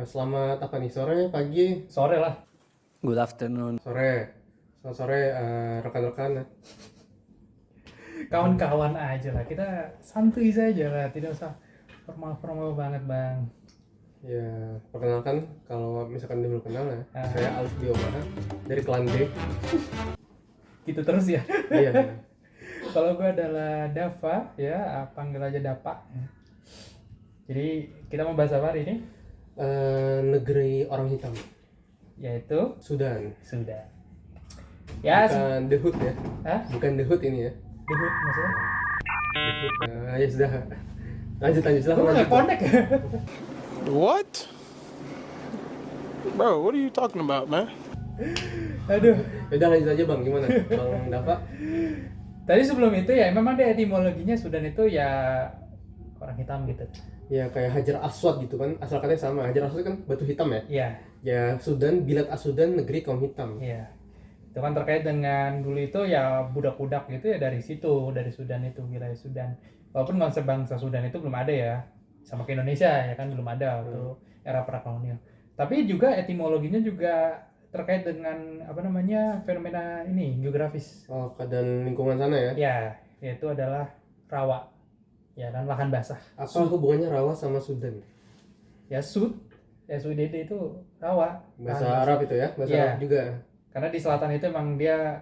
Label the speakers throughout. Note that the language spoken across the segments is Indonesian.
Speaker 1: Selamat apa nih? Sore, pagi,
Speaker 2: Sore lah.
Speaker 3: Good afternoon.
Speaker 1: sore. Selamat sore rekan-rekan.
Speaker 2: Kawan-kawan aja lah. Kita santuy saja lah. Tidak usah formal-formal banget, Bang.
Speaker 1: Ya, perkenalkan kalau misalkan dia belum kenal ya.
Speaker 2: Ah.
Speaker 1: Saya Alif Biomara dari Klan D.
Speaker 2: Gitu terus ya.
Speaker 1: Iya.
Speaker 2: Kalau gue adalah Dava, ya panggil aja Dapa. Jadi kita mau bahas apa hari ini?
Speaker 1: Negeri orang hitam,
Speaker 2: Yaitu
Speaker 1: Sudan.
Speaker 2: Sudan. Ya,
Speaker 1: Bukan The Hood ya.
Speaker 2: Hah?
Speaker 1: Bukan The Hood ini ya.
Speaker 2: The Hood maksudnya?
Speaker 1: Ya sudah. Lanjut silahkan
Speaker 2: Lu
Speaker 1: lanjut.
Speaker 2: nggak connect ya?
Speaker 4: What? Bro, what are you talking about, man?
Speaker 2: Aduh.
Speaker 1: Ya udah lanjut aja Bang, gimana? Bang Dava.
Speaker 2: Tadi sebelum itu ya memang dia etimologinya Sudan itu ya orang hitam gitu.
Speaker 1: Ya kayak Hajar Aswad gitu kan. Asal katanya sama. Hajar Aswad kan batu hitam ya.
Speaker 2: Iya.
Speaker 1: Ya Sudan, Bilad As-Sudan, negeri kaum hitam.
Speaker 2: Iya. Itu kan terkait dengan dulu itu ya budak-budak gitu ya dari situ, dari Sudan itu, wilayah Sudan. Walaupun konsep bangsa Sudan itu belum ada ya. Sama ke Indonesia ya kan belum ada waktu era prakolonial. Tapi juga etimologinya juga terkait dengan apa namanya fenomena ini geografis.
Speaker 1: Oh, keadaan lingkungan sana ya.
Speaker 2: Ya, yaitu adalah rawa. Ya kan lahan basah.
Speaker 1: Apa hubungannya rawa sama Sudan?
Speaker 2: Ya SUDD itu rawa.
Speaker 1: Bahasa
Speaker 2: Lahan
Speaker 1: Arab itu ya, bahasa
Speaker 2: Iya.
Speaker 1: Arab juga.
Speaker 2: Karena di selatan itu emang dia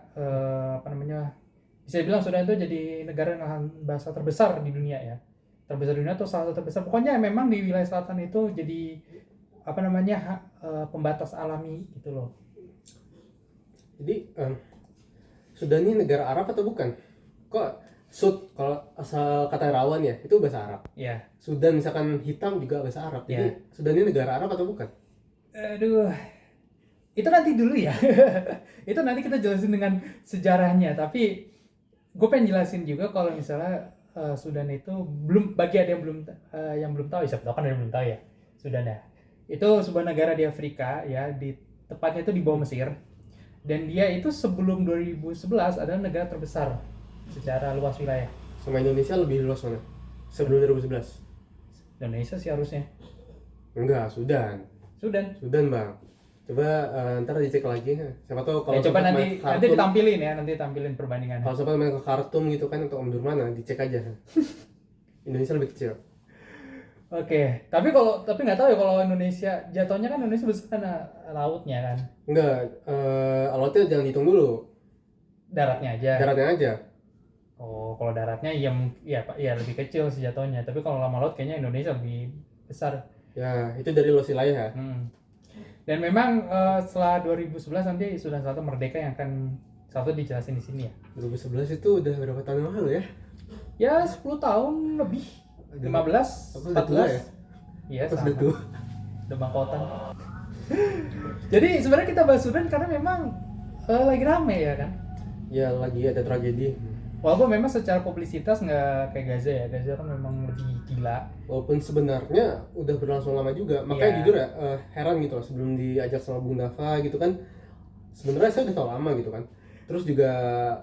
Speaker 2: apa namanya bisa dibilang Sudan itu jadi negara yang lahan basah terbesar di dunia ya, terbesar di dunia atau salah satu terbesar, pokoknya memang di wilayah selatan itu jadi apa namanya pembatas alami gitu loh.
Speaker 1: Jadi Sudan ini negara Arab atau bukan? Kok Sud kalau asal kata rawan ya itu bahasa Arab.
Speaker 2: Ya,
Speaker 1: Sudan misalkan hitam juga bahasa Arab. Jadi
Speaker 2: Ya.
Speaker 1: Sudan ini negara Arab atau bukan?
Speaker 2: aduh, itu nanti dulu ya. Itu nanti kita jelasin dengan sejarahnya, tapi gue pengen jelasin juga kalau misalnya Sudan itu belum, bagi ada yang belum tahu, siapa tahu kan ada yang belum tahu ya. Sudan ya itu sebuah negara di Afrika ya, di tepatnya itu di bawah Mesir, dan dia itu sebelum 2011 adalah negara terbesar secara luas wilayah.
Speaker 1: Sama Indonesia lebih luas mana? Sebelum 2011?
Speaker 2: Indonesia sih harusnya.
Speaker 1: Enggak, Sudan.
Speaker 2: Sudan
Speaker 1: Bang. Coba ntar dicek lagi. Siapa tahu kalau
Speaker 2: ya, coba
Speaker 1: sempat
Speaker 2: nanti
Speaker 1: main ke Khartoum,
Speaker 2: ditampilin ya, nanti tampilin perbandingannya.
Speaker 1: kalau sempat main ke Khartoum gitu kan untuk Om Durmana, dicek aja. Indonesia lebih kecil.
Speaker 2: Oke, tapi nggak tahu ya kalau Indonesia, jatuhnya kan Indonesia besar karena lautnya kan,
Speaker 1: Enggak, lautnya jangan dihitung dulu.
Speaker 2: daratnya aja.
Speaker 1: Daratnya aja.
Speaker 2: Oh, kalau daratnya ya Pak, ya lebih kecil sih jatuhnya. Tapi kalau lama laut kayaknya Indonesia lebih besar.
Speaker 1: Ya, itu dari luas wilayah ya.
Speaker 2: Dan memang setelah 2011 nanti Sudan Selatan merdeka yang akan satu dijelasin di sini ya.
Speaker 1: 2011 itu udah berapa tahun yang lalu ya?
Speaker 2: Ya 10 tahun lebih. 15,
Speaker 1: Aku udah tua
Speaker 2: 14.
Speaker 1: ya?
Speaker 2: Iya,
Speaker 1: Aku
Speaker 2: sama.
Speaker 1: sudah tua.
Speaker 2: Udah bangkotan. Jadi sebenarnya kita bahas Sudan karena memang lagi rame ya kan.
Speaker 1: Ya, lagi ada tragedi.
Speaker 2: Walaupun memang secara publisitas nggak kayak Gaza ya. Gaza kan memang lebih gila.
Speaker 1: Walaupun sebenarnya udah berlangsung lama juga. Makanya
Speaker 2: Iya.
Speaker 1: jujur ya, heran gitu loh sebelum diajak sama Bung Dava gitu kan. Sebenarnya saya udah tahu lama gitu kan. Terus juga,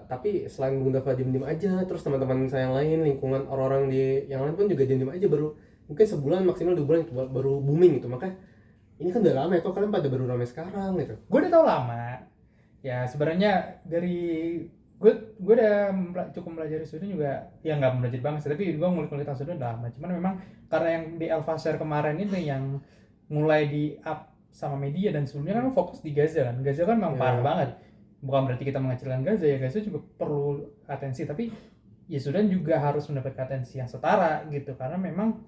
Speaker 1: tapi selain Bung Dava diem-diem aja, terus teman-teman saya yang lain, lingkungan orang-orang di yang lain pun juga diem-diem aja, baru mungkin sebulan maksimal 2 bulan baru booming gitu. Makanya ini kan udah lama ya, kok kalian pada baru ramai sekarang gitu.
Speaker 2: Gue udah tau lama. Ya sebenarnya dari gue udah cukup mempelajari Sudan juga, ya nggak belajar banget sih, tapi gue ngulik-ngulik tentang Sudan udah lama. Cuman memang karena yang di El Fasher kemarin itu yang mulai di up sama media, dan sebelumnya kan fokus di Gaza kan. Gaza kan memang
Speaker 1: Ya.
Speaker 2: parah banget. Bukan berarti kita mengecilkan Gaza ya, Gaza juga perlu atensi, tapi ya Sudan juga harus mendapatkan atensi yang setara gitu, karena memang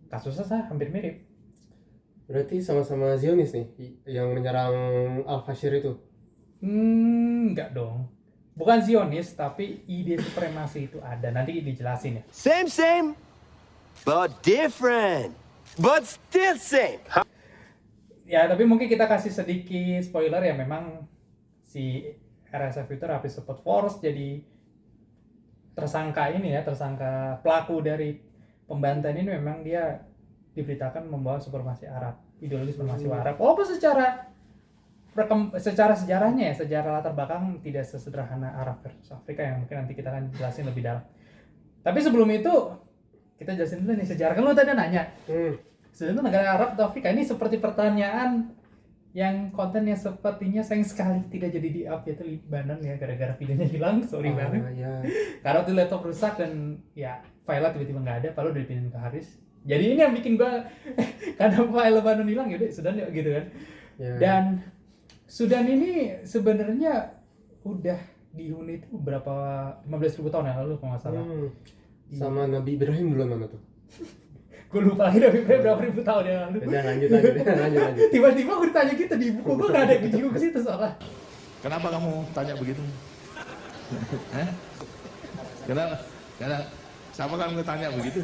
Speaker 2: kasusnya hampir mirip.
Speaker 1: Berarti sama-sama Zionis nih yang menyerang Al-Fashir itu.
Speaker 2: Enggak dong. Bukan Zionis, tapi ide supremasi itu ada. Nanti dijelasin ya.
Speaker 5: Same, but different. But still same.
Speaker 2: Ya, tapi mungkin kita kasih sedikit spoiler ya, memang si RSF itu Rapid Support Force jadi tersangka ini ya, tersangka pelaku dari pembantaian ini memang dia diberitakan membawa supremasi Arab, ideologi supremasi Arab. Walaupun secara sejarahnya ya, sejarah latar belakang tidak sesederhana Arab versus Afrika yang mungkin nanti kita akan jelasin lebih dalam. Tapi sebelum itu kita jelasin dulu nih sejarah. Kan lu tadi nanya Sudan itu negara Arab atau Afrika? Ini seperti pertanyaan yang kontennya sepertinya sayang sekali tidak jadi di-up, yaitu Libanon ya, gara-gara videonya hilang, sorry banget.
Speaker 1: Ya.
Speaker 2: Karena waktu laptop rusak dan ya file tiba-tiba nggak ada, padahal udah dipindahin ke Haris. Jadi ini yang bikin gua karena file Lebanon hilang, yaudah Sudan yuk gitu kan.
Speaker 1: Ya.
Speaker 2: Dan Sudan ini sebenarnya udah dihuni itu berapa 15.000 tahun yang lalu kalau nggak salah.
Speaker 1: Sama Nabi Ibrahim duluan mana tuh?
Speaker 2: Gue lupa lagi tapi berapa ribu tahun yang lalu.
Speaker 1: Udah lanjut.
Speaker 2: Tiba-tiba gue ditanya gitu di buku gue nggak ada yang ke situ soalnya.
Speaker 3: Kenapa kamu tanya begitu? Hah? Kenapa? Siapa kamu tanya begitu?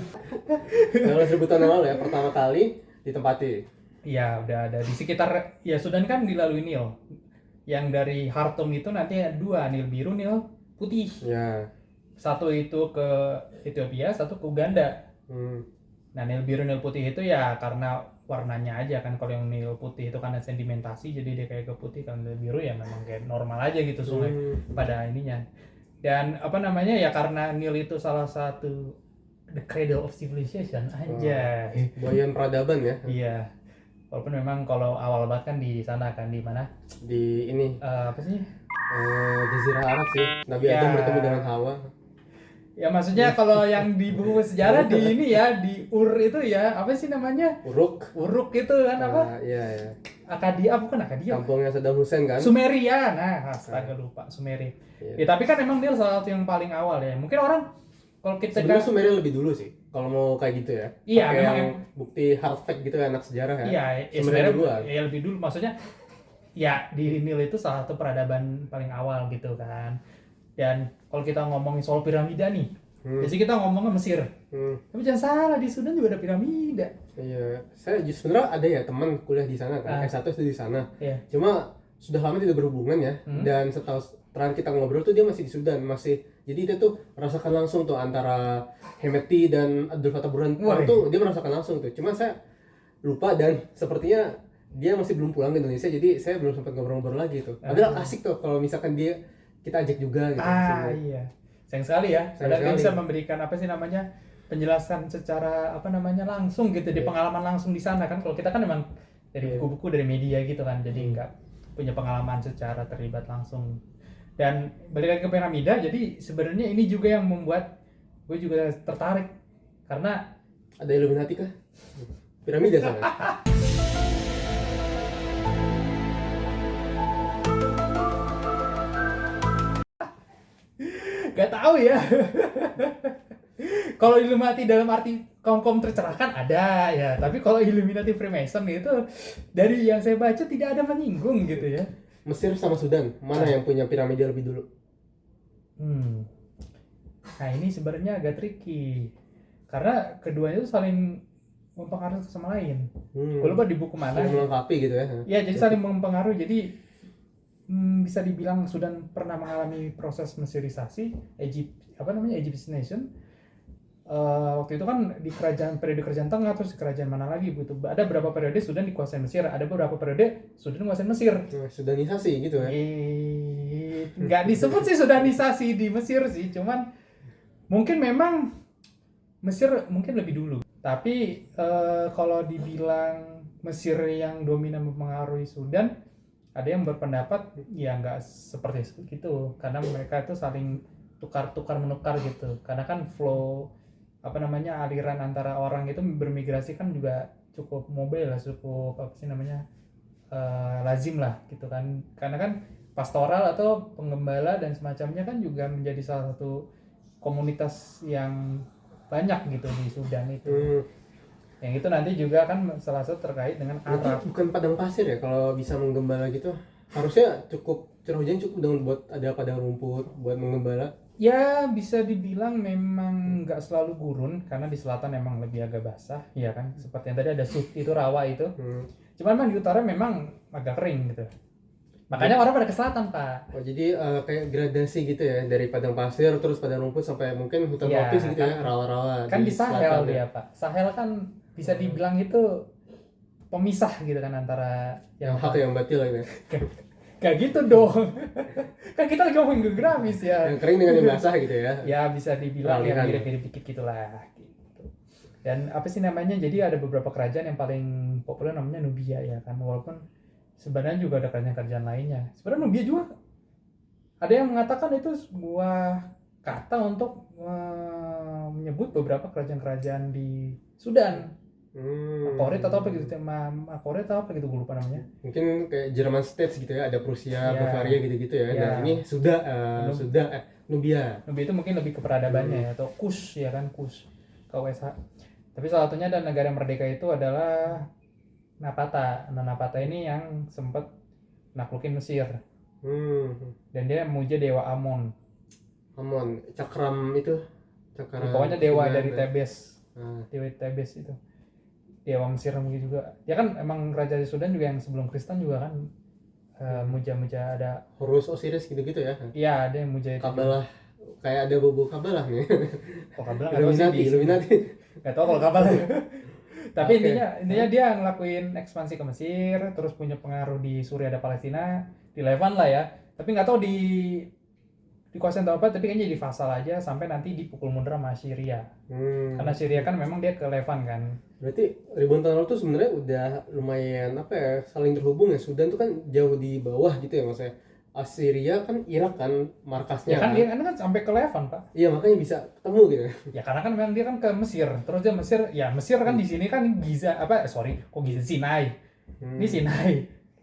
Speaker 1: 15.000 tahun yang lalu ya, pertama kali ditempati.
Speaker 2: Iya, udah ada di sekitar ya Sudan kan dilalui Nil. Yang dari Khartoum itu nanti ada dua, Nil biru, Nil putih.
Speaker 1: Ya.
Speaker 2: Satu itu ke Ethiopia, satu ke Uganda. Nah, Nil biru, Nil putih itu ya karena warnanya aja kan. Kalau yang Nil putih itu karena sedimentasi jadi dia kayak ke putih. Kalau Nil biru ya memang kayak normal aja gitu sungai pada ininya. Dan apa namanya ya karena Nil itu salah satu the cradle of civilization aja.
Speaker 1: Buayan peradaban ya.
Speaker 2: Iya. Walaupun memang kalau awal banget kan di sana kan di mana?
Speaker 1: Di ini
Speaker 2: Apa sih?
Speaker 1: Jazirah Arab sih. Nabi
Speaker 2: Ya.
Speaker 1: Adam bertemu dengan Hawa.
Speaker 2: Ya maksudnya kalau yang di buku sejarah di ini ya di Ur itu ya apa sih namanya? Uruk itu kan apa?
Speaker 1: Iya.
Speaker 2: Akadia bukan Akadia.
Speaker 1: Kampungnya Saddam Hussein kan?
Speaker 2: Sumeria. Nah, astaga lupa Sumeria.
Speaker 1: Iya.
Speaker 2: Ya tapi kan emang dia salah satu yang paling awal ya. Mungkin orang kalau kita
Speaker 1: Sebenarnya Sumeria lebih dulu sih. Kalau mau kayak gitu ya.
Speaker 2: Iya,
Speaker 1: Pakai
Speaker 2: memang
Speaker 1: yang bukti hard fact gitu ya, anak sejarah ya.
Speaker 2: Iya, ya
Speaker 1: Sumeria
Speaker 2: sebenarnya
Speaker 1: duluan.
Speaker 2: ya lebih dulu maksudnya ya di Nil itu salah satu peradaban paling awal gitu kan. Dan kalau kita ngomongin soal piramida nih, biasanya kita ngomongnya Mesir. Tapi jangan salah, di Sudan juga ada piramida.
Speaker 1: Iya, saya sebenarnya ada ya teman kuliah di sana kan, S1 itu di sana.
Speaker 2: Iya.
Speaker 1: Cuma sudah lama tidak berhubungan ya. Dan setahu terakhir kita ngobrol tuh dia masih di Sudan, masih. Jadi dia tuh merasakan langsung tuh antara Hemeti dan Abdul Fattah Burhan tuh dia merasakan langsung tuh. Cuma saya lupa dan sepertinya dia masih belum pulang ke Indonesia, jadi saya belum sempat ngobrol-ngobrol lagi tuh. Padahal asik tuh kalau misalkan kita ajak juga gitu.
Speaker 2: Iya. Sayang sekali ya.
Speaker 1: Sayang
Speaker 2: Padahal dia
Speaker 1: sekali.
Speaker 2: bisa memberikan apa sih namanya penjelasan secara apa namanya langsung gitu di pengalaman langsung di sana kan. Kalau kita kan memang dari buku-buku dari media gitu kan, jadi nggak punya pengalaman secara terlibat langsung. Dan balik lagi ke piramida, jadi sebenarnya ini juga yang membuat gue juga tertarik karena
Speaker 1: Ada Illuminati kah? Piramida sama.
Speaker 2: gak tahu ya. Kalau Illuminati dalam arti kaum tercerahkan ada ya, tapi kalau Illuminati Freemason itu dari yang saya baca tidak ada menyinggung gitu ya.
Speaker 1: Mesir sama Sudan, mana yang punya piramida lebih dulu?
Speaker 2: Nah ini sebenarnya agak tricky karena keduanya itu saling mempengaruhi satu sama lain. Gue lupa di buku mana.
Speaker 1: Saling melengkapi gitu ya.
Speaker 2: Ya jadi saling mempengaruhi. Jadi bisa dibilang Sudan pernah mengalami proses Mesirisasi, Egyptianization. Waktu itu kan di periode kerajaan tengah, terus kerajaan mana lagi gitu. Ada beberapa periode Sudan dikuasai Mesir, ada beberapa periode Sudan menguasai Mesir.
Speaker 1: Sudanisasi gitu ya.
Speaker 2: Nggak disebut sih Sudanisasi di Mesir sih, cuman mungkin memang Mesir mungkin lebih dulu. Tapi kalau dibilang Mesir yang dominan mempengaruhi Sudan, ada yang berpendapat ya nggak seperti itu, karena mereka itu saling tukar menukar gitu. Karena kan flow aliran antara orang itu bermigrasi kan juga cukup mobile lah, cukup lazim lah gitu kan. Karena kan pastoral atau penggembala dan semacamnya kan juga menjadi salah satu komunitas yang banyak gitu di Sudan itu. Yang itu nanti juga kan salah satu terkait dengan Arab.
Speaker 1: Bukan padang pasir ya kalau bisa menggembala gitu. Harusnya cukup curah hujan cukup dengan buat ada padang rumput buat menggembala.
Speaker 2: Ya bisa dibilang memang nggak selalu gurun karena di selatan memang lebih agak basah, ya kan. Seperti yang tadi ada Sud itu rawa itu. Cuman memang di utara memang agak kering gitu. Makanya orang pada ke selatan, Pak.
Speaker 1: Oh jadi kayak gradasi gitu ya, dari padang pasir terus padang rumput sampai mungkin hutan
Speaker 2: Ya,
Speaker 1: tropis gitu
Speaker 2: kan,
Speaker 1: ya, rawa-rawa.
Speaker 2: Kan di Sahel
Speaker 1: selatan
Speaker 2: dia,
Speaker 1: ya.
Speaker 2: Pak. Sahel kan bisa dibilang itu pemisah gitu kan antara
Speaker 1: Yang hak yang batil gitu ya.
Speaker 2: Kayak gitu dong. Kan kita lagi ngomongin geografis ya.
Speaker 1: Yang kering dengan yang basah gitu ya.
Speaker 2: Ya bisa dibilang ya
Speaker 1: Peralihan.
Speaker 2: mirip-mirip dikit gitulah gitu. Dan apa sih namanya? Jadi ada beberapa kerajaan yang paling populer namanya Nubia ya kan. Walaupun sebenarnya juga ada kerajaan-kerajaan lainnya. Sebenarnya Nubia juga ada yang mengatakan itu sebuah kata untuk menyebut beberapa kerajaan-kerajaan di Sudan. Makorit atau apa gitu, Makorit atau apa gitu, gue lupa namanya.
Speaker 1: Mungkin kayak German States gitu ya, ada Prusia,
Speaker 2: Iya.
Speaker 1: Bavaria gitu-gitu ya.
Speaker 2: Iya.
Speaker 1: Nah ini sudah Nubia.
Speaker 2: Nubia itu mungkin lebih ke peradabannya ya, atau Kush ya kan, Kush, KUSH. Tapi salah satunya dan negara yang merdeka itu adalah Napata. Nah, Napata ini yang sempat naklukin Mesir dan dia memuja dewa Amon.
Speaker 1: Amon, Cakram itu. Cakram.
Speaker 2: Pokoknya dewa
Speaker 1: Sudan,
Speaker 2: dari
Speaker 1: ya.
Speaker 2: Tebes. Dewa Tebes itu. Dewa Mesir mungkin juga. Ya kan emang raja di Sudan juga yang sebelum Kristen juga kan muja-muja ada.
Speaker 1: Horus Osiris gitu-gitu ya.
Speaker 2: Iya, ada yang muja itu.
Speaker 1: Kabalah, kayak ada bobo kabalah nih.
Speaker 2: Oh, Kabalah nggak tahu sih.
Speaker 1: Illuminati.
Speaker 2: Nggak tahu kalau Kabalah. Tapi
Speaker 1: Oke.
Speaker 2: intinya dia ngelakuin ekspansi ke Mesir, terus punya pengaruh di Suriah dan Palestina, di Levan lah ya. Tapi nggak tahu dikuasain atau apa, tapi kayaknya di fasal aja sampai nanti dipukul mundur sama Syria. Karena Syria kan memang dia ke Levan kan.
Speaker 1: Berarti ribuan tahun lalu tuh sebenarnya udah lumayan apa ya, saling terhubung ya. Sudan tuh kan jauh di bawah gitu ya maksudnya. Assyria kan Irak kan markasnya.
Speaker 2: Ya kan dia kan sampai ke Levan, Pak.
Speaker 1: Iya makanya bisa ketemu gitu.
Speaker 2: Ya karena kan memang dia kan ke Mesir. Terus dia Mesir kan di sini kan Giza kok Giza, Sinai. Ini Sinai.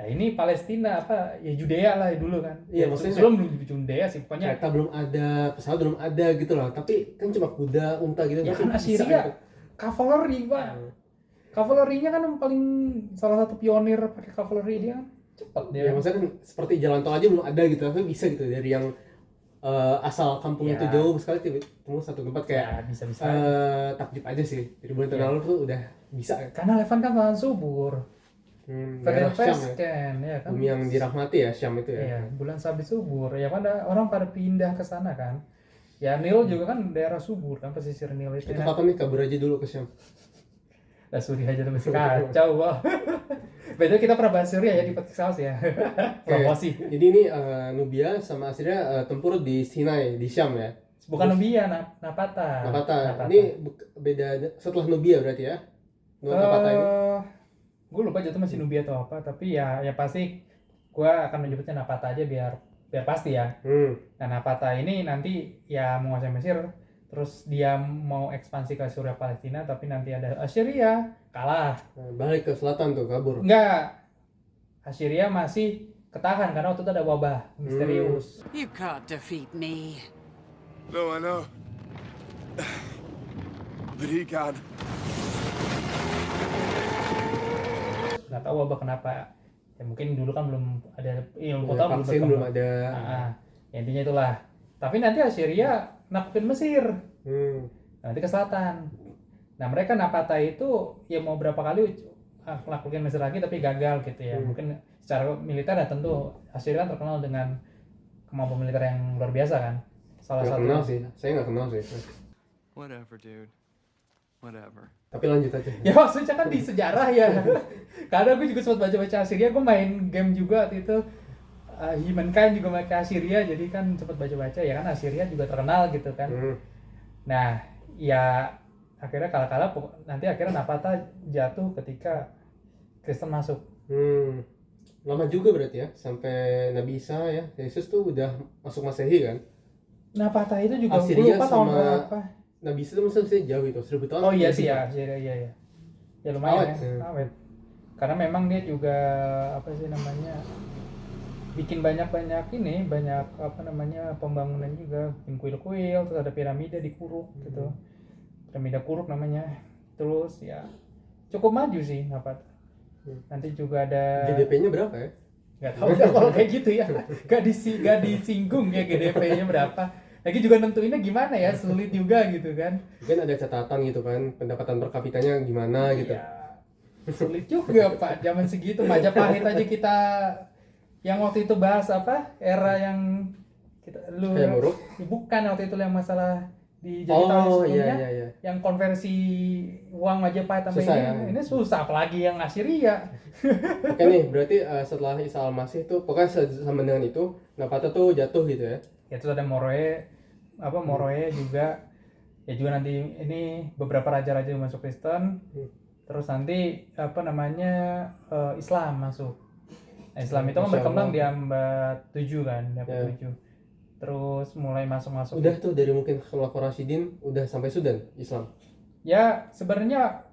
Speaker 2: Nah ini Palestina apa ya, Judea lah dulu kan.
Speaker 1: Iya,
Speaker 2: Ya,
Speaker 1: maksudnya
Speaker 2: sebelum Judea sih pokoknya.
Speaker 1: Kereta belum ada, pesawat belum ada gitu loh. Tapi kan cuma kuda, unta gitu.
Speaker 2: Ya
Speaker 1: Berarti
Speaker 2: kan
Speaker 1: bisa
Speaker 2: Assyria
Speaker 1: gitu.
Speaker 2: kavaleri, Pak. Kavalerinya kan yang paling salah satu pionir pakai kavaleri, dia kan cepat dia.
Speaker 1: Ya maksudnya kan seperti jalan tol aja belum ada gitu. Tapi bisa gitu dari yang asal kampung
Speaker 2: Ya.
Speaker 1: itu jauh sekali ketemu satu tempat kayak
Speaker 2: Ya, bisa-bisa.
Speaker 1: takjub aja sih. Ribuan tahun
Speaker 2: Ya.
Speaker 1: lalu tuh udah bisa.
Speaker 2: Karena Levan kan lahan subur.
Speaker 1: Daerah
Speaker 2: Fertile
Speaker 1: Syam ya.
Speaker 2: Pesken, ya kan.
Speaker 1: Bumi yang dirahmati ya, Syam itu ya.
Speaker 2: Iya, bulan sabit subur. Ya kan ada orang pada pindah ke sana kan. Ya Nil juga kan daerah subur kan, pesisir Nil itu.
Speaker 1: Itu kapan nih kabur aja dulu ke Syam?
Speaker 2: Nah, Suriah aja masih kacau, wah. Betul, kita pernah bahas Suriah ya di podcast House ya. Promosi.
Speaker 1: Jadi ini Nubia sama Assyria tempur di Sinai, di Syam ya.
Speaker 2: Bukan Nubia, Napata.
Speaker 1: Napata. Ini beda setelah Nubia berarti ya. Napata ini.
Speaker 2: Gue lupa jatuh masih Nubia atau apa, tapi ya pasti gue akan menyebutnya Napata aja biar pasti ya. Nah, Napata ini nanti ya menguasai Mesir, terus dia mau ekspansi ke Suriah Palestina, tapi nanti ada Assyria kalah.
Speaker 1: Nah, balik ke selatan tuh kabur.
Speaker 2: Enggak, Assyria masih ketahan karena waktu itu ada wabah misterius.
Speaker 6: You can't defeat me.
Speaker 7: No, I know. But he can.
Speaker 2: Nggak tahu wabah kenapa. Ya mungkin dulu kan belum ada ilmu
Speaker 1: Ya,
Speaker 2: tahu
Speaker 1: vaksin belum ada.
Speaker 2: Ya, intinya itulah. Tapi nanti Assyria naklukin Mesir. Nanti ke selatan. Nah, mereka Napata itu ya mau berapa kali naklukin Mesir lagi tapi gagal gitu ya. Mungkin secara militer ya tentu Assyria kan terkenal dengan kemampuan militer yang luar biasa kan. Salah
Speaker 1: Nggak
Speaker 2: satu.
Speaker 1: kenal sih, saya nggak kenal sih.
Speaker 8: Whatever, dude. Whatever.
Speaker 1: Tapi lanjut aja.
Speaker 2: Ya maksudnya kan di sejarah ya. Karena gue juga sempat baca-baca Assyria, gue main game juga waktu itu. Humankind juga pakai Assyria, jadi kan sempat baca-baca ya kan Assyria juga terkenal gitu kan. Nah, ya akhirnya kalah-kalah, nanti akhirnya Napata jatuh ketika Kristen masuk.
Speaker 1: Lama juga berarti ya, sampai Nabi Isa ya, Yesus tuh udah masuk Masehi kan.
Speaker 2: Napata itu juga gue
Speaker 1: Assyria
Speaker 2: lupa tahun
Speaker 1: sama
Speaker 2: berapa.
Speaker 1: Nabi Isa tuh maksudnya jauh itu, 1000 tahun.
Speaker 2: Oh iya
Speaker 1: lebih
Speaker 2: sih
Speaker 1: kan?
Speaker 2: ya, Assyria iya. Ya lumayan
Speaker 1: Awet,
Speaker 2: ya,
Speaker 1: ya.
Speaker 2: awet. Karena memang dia juga apa sih namanya, bikin banyak apa namanya pembangunan juga, bikin kuil-kuil, terus ada piramida di Kuruk gitu, piramida Kuruk namanya. Terus ya cukup maju sih Napata. Nanti juga ada
Speaker 1: GDP-nya berapa ya?
Speaker 2: nggak tahu ya kalau kayak gitu ya, gak disinggung ya GDP-nya berapa. Lagi juga nentuinnya gimana ya, sulit juga gitu kan.
Speaker 1: Mungkin ada catatan gitu kan, pendapatan per kapitanya gimana gitu.
Speaker 2: Ya, sulit juga Pak, zaman segitu Majapahit aja kita yang waktu itu bahas apa, era yang kita
Speaker 1: Kayak buruk.
Speaker 2: bukan waktu itu yang masalah di jadi tahun sebelumnya,
Speaker 1: iya.
Speaker 2: yang konversi uang Majapahit sama
Speaker 1: Susah
Speaker 2: ini,
Speaker 1: ya.
Speaker 2: ini susah apalagi yang Assyria.
Speaker 1: Oke nih, berarti setelah Isa al-Masih tuh pokoknya sama dengan itu Napata tuh jatuh gitu ya.
Speaker 2: Ya terus ada Moroe juga Ya juga nanti ini beberapa raja-raja yang masuk Kristen, terus nanti apa namanya Islam masuk. Nah, Islam itu kan
Speaker 1: Masya
Speaker 2: berkembang
Speaker 1: Allah.
Speaker 2: di abad 7 kan, di abad
Speaker 1: Ya.
Speaker 2: 7. Terus mulai masuk-masuk.
Speaker 1: Udah tuh dari mungkin Khulafaur Rasyidin udah sampai Sudan Islam.
Speaker 2: Ya sebenarnya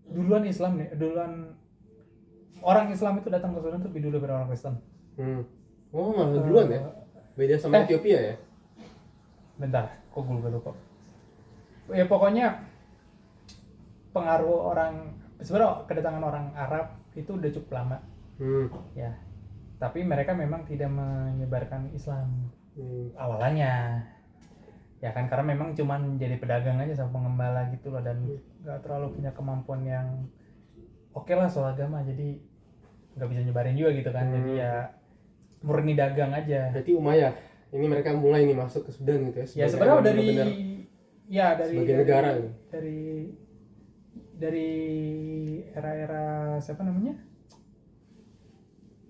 Speaker 2: duluan Islam nih, duluan orang Islam itu datang ke Sudan tuh lebih dulu daripada orang Kristen.
Speaker 1: Oh malah duluan ya. Beda sama Ethiopia ya.
Speaker 2: Bentar, kok gue lupa. Ya pokoknya pengaruh orang, sebenarnya kedatangan orang Arab itu udah cukup lama ya, tapi mereka memang tidak menyebarkan Islam awalannya ya kan, karena memang cuman jadi pedagang aja sama pengembala gitu loh, dan nggak terlalu punya kemampuan yang oke lah soal agama, jadi nggak bisa nyebarin juga gitu kan. Jadi ya murni dagang aja.
Speaker 1: Berarti Umayyah ini mereka mulai nih masuk ke Sudan gitu ya.
Speaker 2: Ya
Speaker 1: sebagai
Speaker 2: sebenarnya dari
Speaker 1: benar-benar sebagai negara ya.
Speaker 2: dari era-era siapa namanya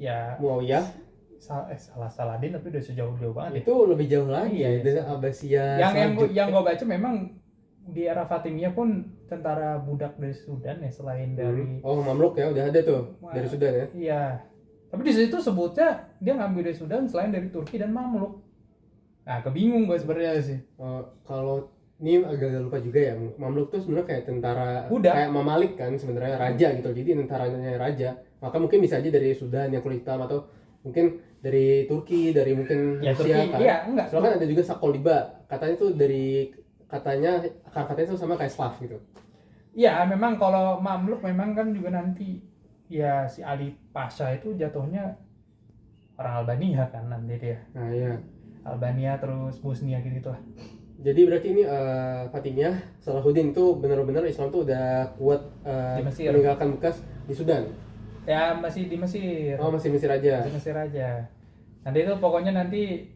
Speaker 2: ya,
Speaker 1: Muawiyah
Speaker 2: salah Saladin, tapi udah sejauh-jauh banget
Speaker 1: itu lebih jauh lagi
Speaker 2: Iya,
Speaker 1: dari Abbasiyah.
Speaker 2: yang gue baca memang di era Fatimiyah pun tentara budak dari Sudan ya, selain dari
Speaker 1: Mamluk ya udah ada tuh dari Sudan ya.
Speaker 2: iya, tapi di situ sebutnya dia ngambil dari Sudan selain dari Turki dan Mamluk. Nah kebingung gue sebenarnya sih.
Speaker 1: Kalau ini agak lupa juga ya, Mamluk tuh sebenarnya kayak tentara
Speaker 2: Budak.
Speaker 1: kayak Mamalik kan sebenarnya, raja gitu, jadi tentaranya raja, maka mungkin bisa aja dari Sudan yang kulit hitam, atau mungkin dari Turki, dari mungkin
Speaker 2: Ya,
Speaker 1: Rusia
Speaker 2: Turki,
Speaker 1: kan.
Speaker 2: iya, enggak.
Speaker 1: Soalnya kan ada juga Sakoliba, katanya tuh dari akar katanya tuh sama kayak Slav gitu.
Speaker 2: Iya memang kalau Mamluk memang kan juga nanti ya si Ali Pasha itu jatuhnya orang Albania kan nanti dia.
Speaker 1: Nah iya.
Speaker 2: Albania terus Bosnia gitu lah.
Speaker 1: Jadi berarti ini Fatimiyah Salahuddin itu benar-benar Islam tuh udah kuat
Speaker 2: Di Mesir.
Speaker 1: meninggalkan bekas di Sudan.
Speaker 2: Ya masih di Mesir.
Speaker 1: Oh masih Mesir aja.
Speaker 2: Masih Mesir aja. Nanti itu pokoknya nanti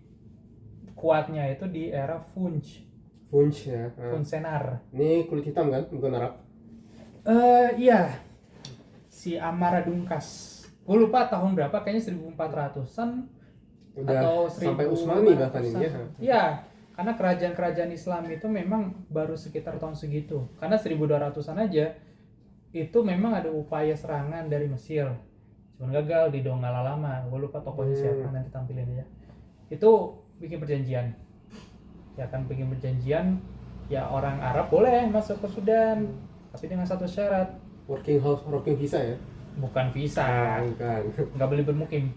Speaker 2: kuatnya itu di era Funj.
Speaker 1: Funj ya.
Speaker 2: Funsenar.
Speaker 1: Ini kulit hitam kan, bukan Arab.
Speaker 2: Iya. Si Amara Dunkas. Gue lupa tahun berapa, kayaknya 1400-an
Speaker 1: Udah
Speaker 2: atau
Speaker 1: sampai Utsmani bahkan ini ya.
Speaker 2: Iya, karena kerajaan-kerajaan Islam itu memang baru sekitar tahun segitu. Karena 1200-an aja itu memang ada upaya serangan dari Mesir. Cuman gagal di Donggala Lama. Gue lupa tokohnya siapa, nanti tampilin aja. Itu bikin perjanjian. Ya kan, bikin perjanjian ya orang Arab boleh masuk ke Sudan, tapi dengan satu syarat,
Speaker 1: Working visa ya.
Speaker 2: bukan visa,
Speaker 1: Bukan.
Speaker 2: nggak boleh bermukim,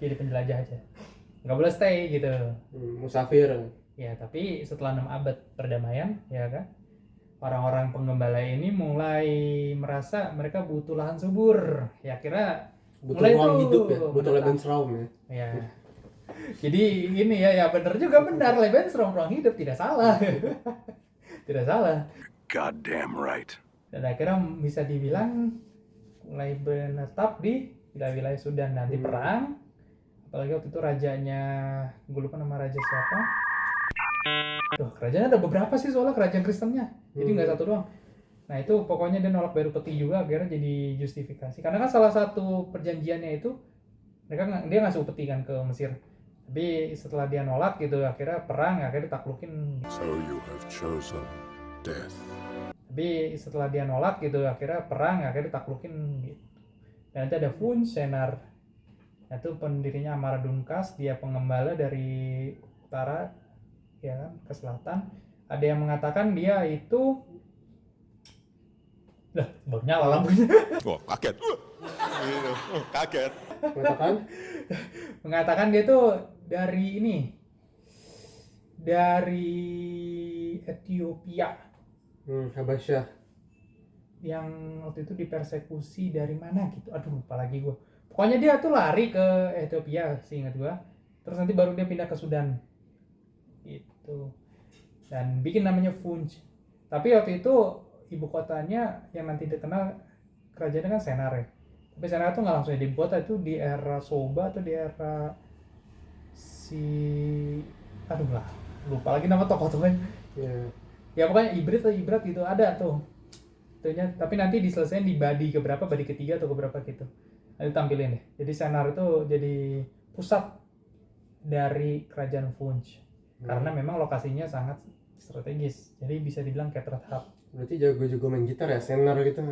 Speaker 2: jadi penjelajah aja, nggak boleh stay gitu.
Speaker 1: Musafir.
Speaker 2: Ya tapi setelah 6 abad perdamaian ya kan, orang-orang penggembala ini mulai merasa mereka butuh lahan subur, ya kira
Speaker 1: Butuh
Speaker 2: mulai
Speaker 1: ruang
Speaker 2: tuh
Speaker 1: hidup ya, butuh
Speaker 2: menetap.
Speaker 1: Lebensraum ya.
Speaker 2: Ya jadi ini ya benar juga, benar, Lebensraum, ruang hidup, tidak salah. Tidak salah.
Speaker 7: Goddamn right.
Speaker 2: Dan akhirnya bisa dibilang mulai menetap di wilayah Sudan. Nanti perang, apalagi waktu itu rajanya, gue lupa nama raja siapa. Kerajaan ada beberapa sih soalnya kerajaan Kristennya, jadi nggak satu doang. Nah itu pokoknya dia nolak bayar upeti juga, akhirnya jadi justifikasi. Karena kan salah satu perjanjiannya itu dia ngasih upeti kan ke Mesir. Tapi setelah dia nolak gitu, akhirnya perang, akhirnya ditaklukin.
Speaker 7: So you have chosen death.
Speaker 2: Tapi setelah dia nolak gitu, akhirnya perang, akhirnya ditaklukin gitu. Dan nanti ada Funsenar, itu pendirinya Amara Dunkas, dia pengembala dari utara ya kan, ke selatan. Ada yang mengatakan dia itu baru nyala lampunya.
Speaker 7: Oh, kaget. Kaget.
Speaker 2: Mengatakan dia tuh dari Ethiopia.
Speaker 1: Habasyah.
Speaker 2: Yang waktu itu dipersekusi dari mana gitu, aduh lupa lagi gue. Pokoknya dia tuh lari ke Ethiopia seingat gue, terus nanti baru dia pindah ke Sudan gitu, dan bikin namanya Funj. Tapi waktu itu ibu kotanya yang nanti dikenal kerajaannya kan Sennar ya, tapi Sennar tuh nggak langsung jadi ibu kota, itu di era Soba atau di era lupa lagi nama tokoh-tokohnya. Ya pokoknya ibrat gitu ada tuh itunya, tapi nanti diselesaikan di badi keberapa, badi ketiga atau keberapa gitu, nanti tampilin deh. Jadi Sennar itu jadi pusat dari kerajaan Funj, karena memang lokasinya sangat strategis. Jadi bisa dibilang kayak threat hub.
Speaker 1: Berarti jago-jago main gitar ya, senar gitu.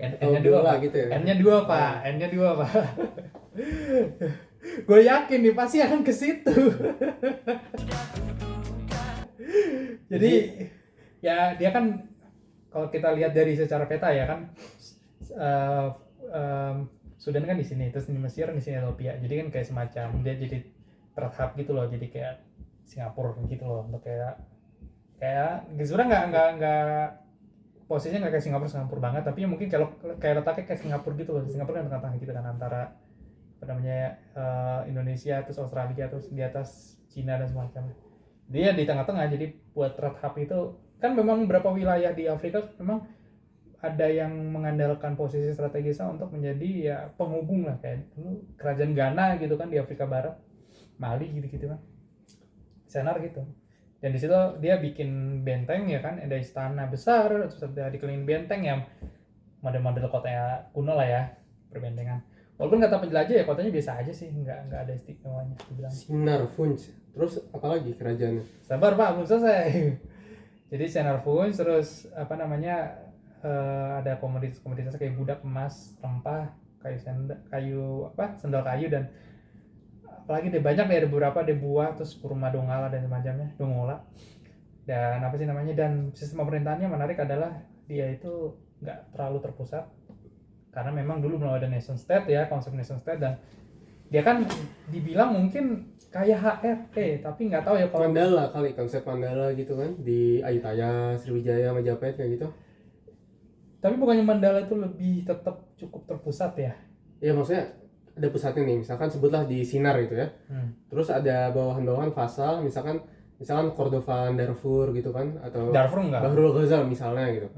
Speaker 2: N-nya dua
Speaker 1: bola
Speaker 2: Pak.
Speaker 1: gitu ya?
Speaker 2: N-nya dua Pak. N-nya dua Pak. Gue yakin nih pasti akan ke situ. Jadi ya dia kan kalau kita lihat dari secara peta ya kan Sudan kan di sini, terus di Mesir, di sini Ethiopia. Jadi kan kayak semacam dia jadi threat hub gitu loh. Jadi kayak Singapura gitu loh. Untuk kayak sebenarnya nggak posisinya nggak kayak Singapura banget, tapi mungkin kalau kayak letaknya kayak Singapura gitu loh. Singapura kan tengah-tengah gitu kan antara apa namanya Indonesia terus Australia terus di atas Cina dan semacamnya. Dia di tengah-tengah, jadi buat threat hub itu kan memang beberapa wilayah di Afrika memang ada yang mengandalkan posisi strategisnya untuk menjadi ya penghubung lah, kayak dulu kerajaan Ghana gitu kan di Afrika Barat, Mali gitu-gitu kan, senar gitu. Dan di situ dia bikin benteng ya kan, ada istana besar, terus ada dikelilingin benteng yang model-model kotanya kuno lah ya, perbentengan. Walaupun kata penjelajah ya kotanya biasa aja sih, nggak ada istimewanya dibilang.
Speaker 1: Sinar Funch. Terus apalagi kerajaannya?
Speaker 2: Sabar Pak, belum selesai. Jadi Sinar Funch, terus apa namanya ada komoditas kayak budak emas, rempah, sendal kayu dan apalagi deh banyak deh, ada beberapa deh buah, terus kurma dongala dan semacamnya, dongola. Dan apa sih namanya, dan sistem pemerintahannya menarik adalah dia itu nggak terlalu terpusat karena memang dulu belum ada nation state ya, konsep nation state, dan dia kan dibilang mungkin kayak HRT tapi nggak tahu ya kalau
Speaker 1: Mandala kali, konsep Mandala gitu kan di Ayutthaya, Sriwijaya, Majapahit kayak gitu.
Speaker 2: Tapi bukannya Mandala itu lebih tetap cukup terpusat ya?
Speaker 1: Iya, maksudnya ada pusatnya nih, misalkan sebutlah di Sinar gitu ya. Terus ada bawahan-bawahan Fasal, misalkan Kordofan, Darfur gitu kan, atau
Speaker 2: Darfur enggak?
Speaker 1: Bahrul Ghazal misalnya gitu.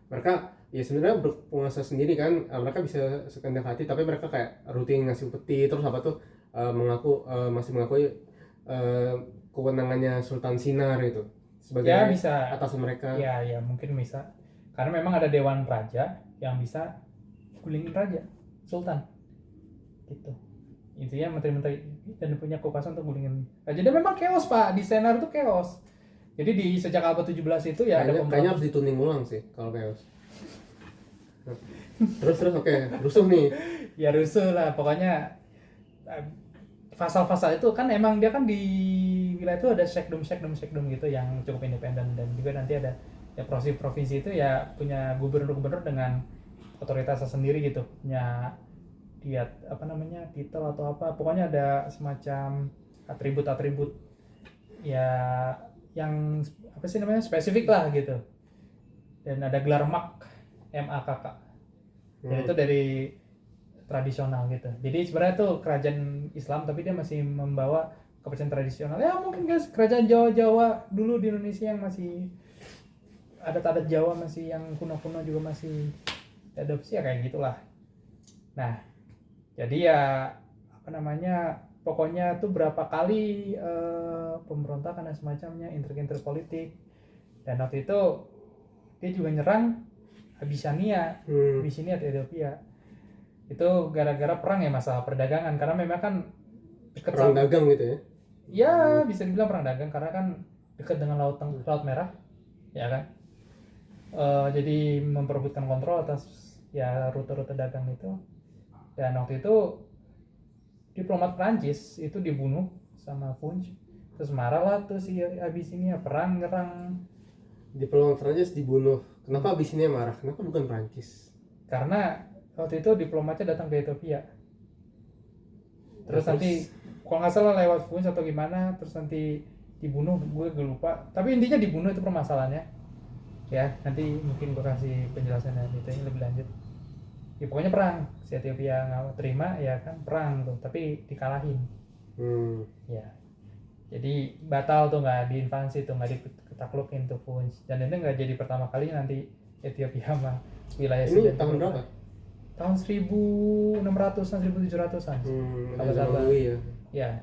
Speaker 1: Mereka ya sebenarnya berpenguasa sendiri kan, mereka bisa sekehendak hati, tapi mereka kayak rutin ngasih peti, terus apa tuh masih mengakui kewenangannya Sultan Sinar itu sebagai
Speaker 2: Ya bisa.
Speaker 1: atasan mereka.
Speaker 2: Ya mungkin bisa. Karena memang ada dewan raja yang bisa gulingin raja, sultan. Gitu. Intinya menteri-menteri dan punya kekuasaan untuk gulingin raja. Dan memang chaos Pak, di Senar itu chaos. Jadi di sejak abad 17 itu ya ada
Speaker 1: kayaknya harus dituning ulang sih kalau chaos. Terus oke, rusuh nih.
Speaker 2: Ya rusuh lah, pokoknya pasal-pasal itu kan emang dia kan di wilayah itu ada sekdom gitu yang cukup independen, dan juga nanti ada ya provinsi itu ya punya gubernur dengan otoritasnya sendiri gitu, punya dia apa namanya titel atau apa, pokoknya ada semacam atribut ya yang apa sih namanya spesifik lah gitu, dan ada gelar MAKK dan itu dari tradisional gitu. Jadi sebenarnya itu kerajaan Islam tapi dia masih membawa kepercayaan tradisional ya, mungkin guys kerajaan Jawa dulu di Indonesia yang masih adat-adat Jawa masih yang kuno-kuno juga masih adopsi ya kayak gitulah. Nah jadi ya apa namanya pokoknya tuh berapa kali pemberontakan dan semacamnya, intrik-intrik politik, dan waktu itu dia juga nyerang Abyssinia di Ethiopia. Itu gara-gara perang ya, masalah perdagangan, karena memang kan dekat
Speaker 1: perang dagang gitu ya.
Speaker 2: Ya bisa dibilang perang dagang karena kan dekat dengan laut Merah ya kan. Jadi memperebutkan kontrol atas ya rute-rute dagang itu. Dan waktu itu diplomat Prancis itu dibunuh sama Funch, terus marah lah tuh si Abyssinia, perang nyerang.
Speaker 1: Diplomat Prancis dibunuh. Kenapa Abyssinia marah? Kenapa bukan Prancis?
Speaker 2: Karena waktu itu diplomatnya datang ke Ethiopia. Terus nanti kalau nggak salah lewat Funch atau gimana, terus nanti dibunuh, gue lupa. Tapi intinya dibunuh, itu permasalahannya. Ya nanti mungkin gue kasih penjelasan dan detailnya lebih lanjut. Ya pokoknya perang, si Ethiopia nggak terima ya kan, perang tuh, tapi dikalahin. Ya jadi batal tuh, nggak diinvasi tuh, nggak ditaklukin tuh Funch. Dan ini nggak jadi pertama kalinya nanti Ethiopia sama wilayah
Speaker 1: ini
Speaker 2: Sudan.
Speaker 1: tahun berapa?
Speaker 2: Tahun 1600-an, 1700-an. Kalau salah. Ya.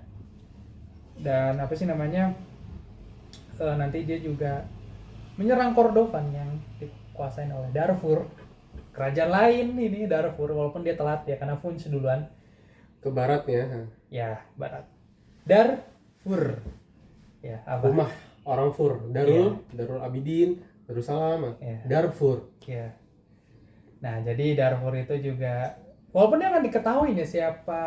Speaker 2: Dan apa sih namanya? Nanti dia juga menyerang Kordofan yang dikuasain oleh Darfur. Kerajaan lain ini Darfur, walaupun dia telat ya karena Funch duluan
Speaker 1: Ke barat ya.
Speaker 2: ya barat. Fur. Ya, apa?
Speaker 1: Rumah orang Fur, Darul Abidin, Darussalam,
Speaker 2: Iya.
Speaker 1: Darfur.
Speaker 2: Ya. Nah, jadi Darfur itu juga walaupun dia nggak diketahui ya siapa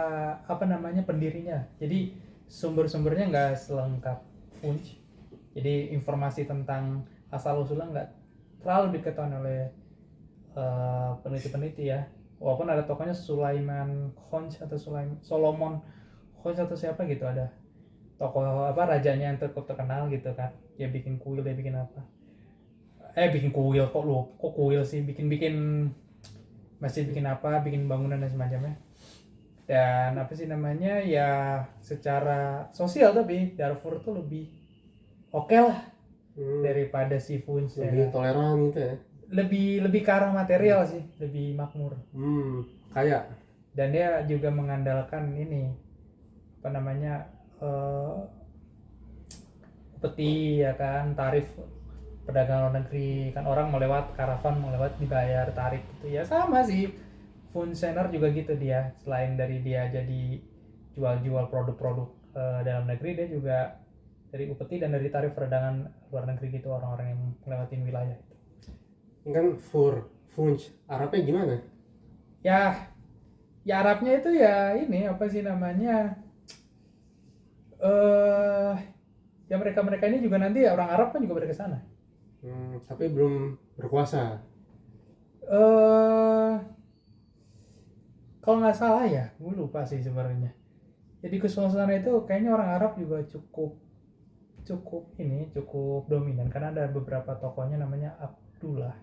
Speaker 2: apa namanya pendirinya. Jadi sumber-sumbernya nggak selengkap Funch. Jadi informasi tentang asal usulnya nggak terlalu diketahui oleh peneliti-peneliti ya. Walaupun ada tokohnya Sulaiman Khonch atau Solomon Khonch atau siapa gitu, ada tokoh apa rajanya yang terkenal gitu kan. Dia bikin kuil, dia bikin apa? Bikin kuil kok kuil sih, bikin masjid, bikin apa, bikin bangunan dan semacamnya. Dan apa sih namanya ya, secara sosial tapi Darfur tuh lebih oke lah daripada si Funch
Speaker 1: Lebih
Speaker 2: ya.
Speaker 1: toleran gitu ya.
Speaker 2: Lebih ke arah material sih, lebih makmur.
Speaker 1: Kayak
Speaker 2: Dan dia juga mengandalkan ini apa namanya upeti ya kan, tarif perdagangan luar negeri kan, orang melewat karavan melewat dibayar tarif gitu ya. Sama sih Funsener juga gitu, dia selain dari dia jadi jual produk-produk dalam negeri, dia juga dari upeti dan dari tarif perdagangan luar negeri gitu, orang-orang yang melewatin wilayah itu.
Speaker 1: ini kan Funch, Arabnya gimana?
Speaker 2: Ya Arabnya itu ya ini apa sih namanya, ya mereka ini juga nanti orang Arab kan juga pada ke sana.
Speaker 1: Tapi belum berkuasa.
Speaker 2: Kalau nggak salah ya, gue lupa sih sebenarnya. Jadi ke sana itu kayaknya orang Arab juga cukup dominan, karena ada beberapa tokohnya namanya Abdullah.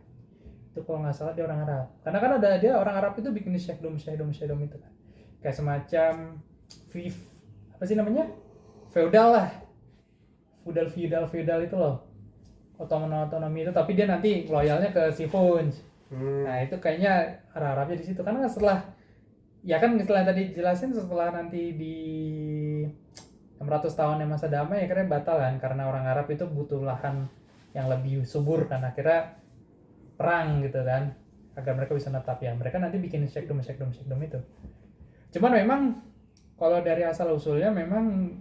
Speaker 2: Itu kalau nggak salah dia orang Arab. Karena kan ada dia orang Arab itu bikin syekhdom itu kan. Kayak semacam apa sih namanya? Feudal lah. Feudal itu loh. Otonomi itu, tapi dia nanti loyalnya ke si Funch. Nah, itu kayaknya Arab-Arabnya di situ. Karena setelah tadi jelasin, setelah nanti di 600 tahunnya masa damai akhirnya batal kan, karena orang Arab itu butuh lahan yang lebih subur kan, akhirnya perang gitu kan agar mereka bisa netap ya. Mereka nanti bikin syekhdom itu. Cuman memang kalau dari asal usulnya memang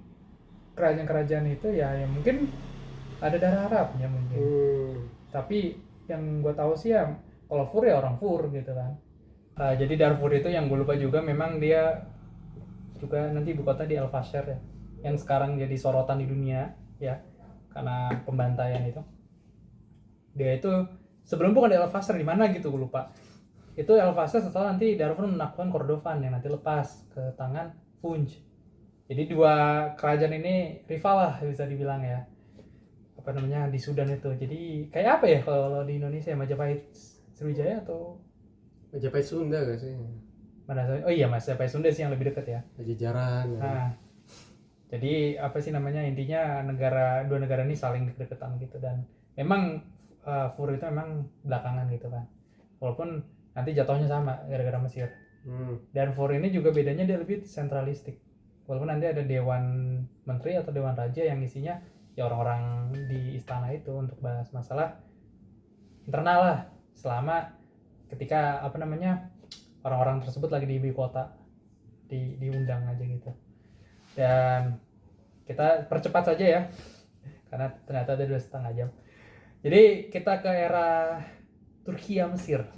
Speaker 2: kerajaan-kerajaan itu ya mungkin ada darah Arabnya mungkin. Tapi yang gue tahu sih ya kalau Fur ya orang Fur gitu kan. Jadi Darfur itu yang gue lupa juga, memang dia juga nanti ibu kota di Al-Fasher ya, yang sekarang jadi sorotan di dunia ya karena pembantaian itu. Dia itu sebelum bukan di Al-Fasher, di mana gitu gue lupa. Itu Al-Fasher setelah nanti Darfur menaklukkan Kordofan yang nanti lepas ke tangan Funch. Jadi dua kerajaan ini rival lah bisa dibilang ya. Apa namanya di Sudan itu. Jadi kayak apa ya kalau di Indonesia, Majapahit Sriwijaya atau
Speaker 1: Majapahit Sunda gak sih?
Speaker 2: mana? Oh iya, Majapahit Sunda sih yang lebih dekat ya.
Speaker 1: Pajajaran.
Speaker 2: Nah, jadi apa sih namanya, intinya dua negara ini saling deket-deketan gitu. Dan memang Fur itu memang belakangan gitu kan, walaupun nanti jatuhnya sama gara-gara Mesir. Dan Fur ini juga bedanya dia lebih sentralistik, walaupun nanti ada dewan menteri atau dewan raja yang isinya ya orang-orang di istana itu untuk bahas masalah internal lah, selama ketika apa namanya orang-orang tersebut lagi di ibu kota, diundang aja gitu. Dan kita percepat saja ya karena ternyata ada 2,5 jam. Jadi kita ke era Turki Mesir.